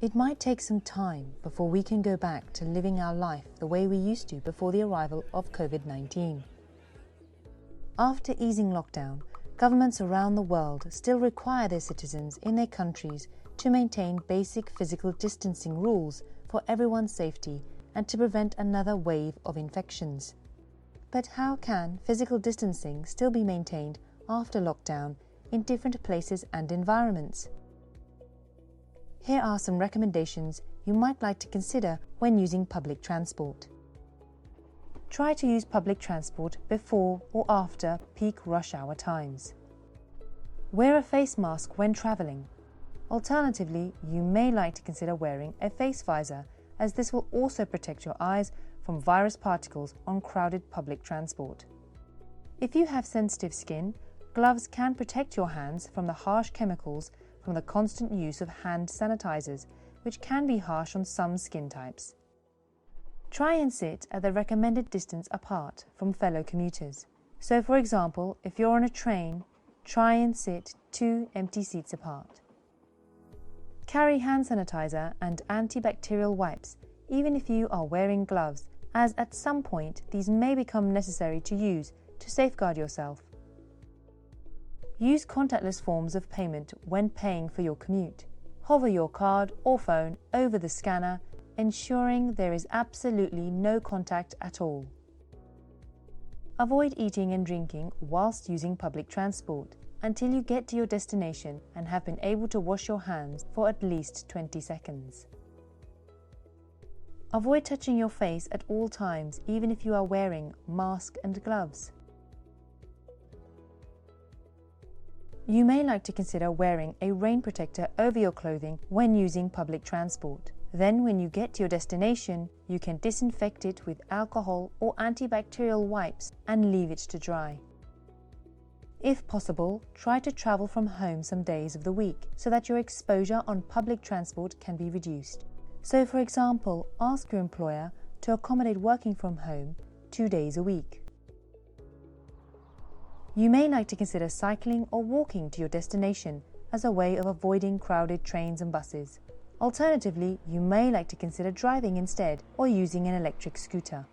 It might take some time before we can go back to living our life the way we used to before the arrival of COVID-19. After easing lockdown, governments around the world still require their citizens in their countries to maintain basic physical distancing rules for everyone's safety and to prevent another wave of infections. But how can physical distancing still be maintained after lockdown in different places and environments? Here are some recommendations you might like to consider when using public transport. Try to use public transport before or after peak rush hour times. Wear a face mask when travelling. Alternatively, you may like to consider wearing a face visor, as this will also protect your eyes from virus particles on crowded public transport. If you have sensitive skin, gloves can protect your hands from the harsh chemicals from the constant use of hand sanitizers, which can be harsh on some skin types. Try and sit at the recommended distance apart from fellow commuters. So, for example, if you're on a train, try and sit 2 empty seats apart. Carry hand sanitizer and antibacterial wipes, even if you are wearing gloves, as at some point these may become necessary to use to safeguard yourself. Use contactless forms of payment when paying for your commute. Hover your card or phone over the scanner, ensuring there is absolutely no contact at all. Avoid eating and drinking whilst using public transport until you get to your destination and have been able to wash your hands for at least 20 seconds. Avoid touching your face at all times, even if you are wearing mask and gloves. You may like to consider wearing a rain protector over your clothing when using public transport. Then, when you get to your destination, you can disinfect it with alcohol or antibacterial wipes and leave it to dry. If possible, try to travel from home some days of the week so that your exposure on public transport can be reduced. So, for example, ask your employer to accommodate working from home 2 days a week. You may like to consider cycling or walking to your destination as a way of avoiding crowded trains and buses. Alternatively, you may like to consider driving instead or using an electric scooter.